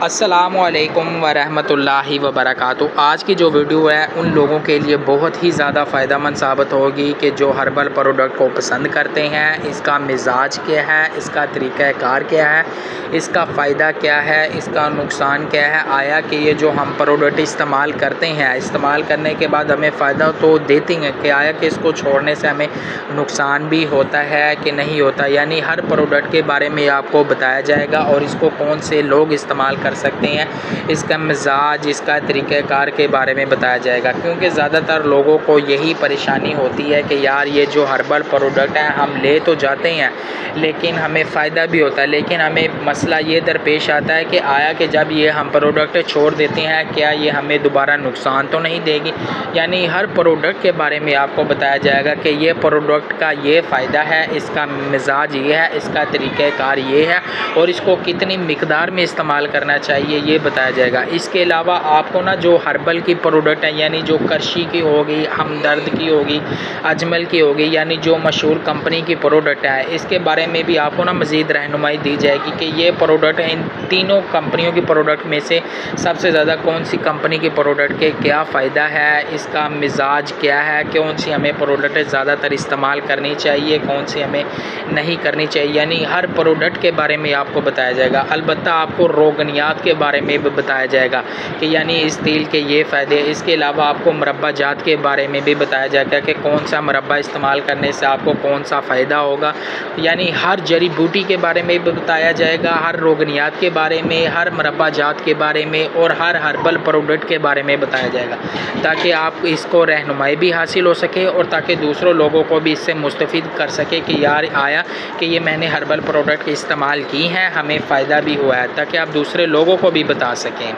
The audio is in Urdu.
السلام علیکم ورحمۃ اللہ وبرکاتہ۔ آج کی جو ویڈیو ہے ان لوگوں کے لیے بہت ہی زیادہ فائدہ مند ثابت ہوگی کہ جو ہربل پروڈکٹ کو پسند کرتے ہیں، اس کا مزاج کیا ہے، اس کا طریقہ کار کیا ہے، اس کا فائدہ کیا ہے، اس کا نقصان کیا ہے، آیا کہ یہ جو ہم پروڈکٹ استعمال کرتے ہیں، استعمال کرنے کے بعد ہمیں فائدہ تو دیتی ہیں کہ آیا کہ اس کو چھوڑنے سے ہمیں نقصان بھی ہوتا ہے کہ نہیں ہوتا، یعنی ہر پروڈکٹ کے بارے میں آپ کو بتایا جائے گا اور اس کو کون سے لوگ استعمال کر سکتے ہیں، اس کا مزاج، اس کا طریقہ کار کے بارے میں بتایا جائے گا، کیونکہ زیادہ تر لوگوں کو یہی پریشانی ہوتی ہے کہ یار یہ جو ہربل پروڈکٹ ہیں ہم لے تو جاتے ہیں لیکن ہمیں فائدہ بھی ہوتا ہے، لیکن ہمیں مسئلہ یہ درپیش آتا ہے کہ آیا کہ جب یہ ہم پروڈکٹ چھوڑ دیتے ہیں کیا یہ ہمیں دوبارہ نقصان تو نہیں دے گی۔ یعنی ہر پروڈکٹ کے بارے میں آپ کو بتایا جائے گا کہ یہ پروڈکٹ کا یہ فائدہ ہے، اس کا مزاج یہ ہے، اس کا طریقہ کار یہ ہے اور اس کو کتنی مقدار میں استعمال کرنا چاہیے یہ بتایا جائے گا۔ اس کے علاوہ آپ کو جو ہربل کی پروڈکٹ ہیں، یعنی جو کرشی کی ہوگی، ہمدرد کی ہوگی، اجمل کی ہوگی، یعنی جو مشہور کمپنی کی پروڈکٹ ہے، اس کے بارے میں بھی آپ کو مزید رہنمائی دی جائے گی کہ یہ پروڈکٹ ان تینوں کمپنیوں کی پروڈکٹ میں سے سب سے زیادہ کون سی کمپنی کی پروڈکٹ کے کیا فائدہ ہے، اس کا مزاج کیا ہے، کون سی ہمیں پروڈکٹ زیادہ تر استعمال کرنی چاہیے، کون سی ہمیں نہیں کرنی چاہیے، یعنی ہر پروڈکٹ کے بارے میں آپ کو بتایا جائے گا۔ البتہ آپ کو روغنیات کے بارے میں بھی بتایا جائے گا کہ یعنی اس تیل کے یہ فائدے، اس کے علاوہ آپ کو مربع جات کے بارے میں بھی بتایا جائے گا کہ کون سا مربع استعمال کرنے سے آپ کو کون سا فائدہ ہوگا، یعنی ہر جڑی بوٹی کے بارے میں بھی بتایا جائے گا، ہر روغنیات کے بارے میں، ہر مربع جات کے بارے میں اور ہر ہربل پروڈکٹ کے بارے میں بتایا جائے گا، تاکہ آپ اس کو رہنمائی بھی حاصل ہو سکے اور تاکہ دوسروں لوگوں کو بھی اس سے مستفید کر سکے کہ یار آیا کہ یہ میں نے ہربل پروڈکٹ استعمال کی ہیں، ہمیں فائدہ بھی ہوا ہے، تاکہ آپ دوسرے لوگوں کو بھی بتا سکیں۔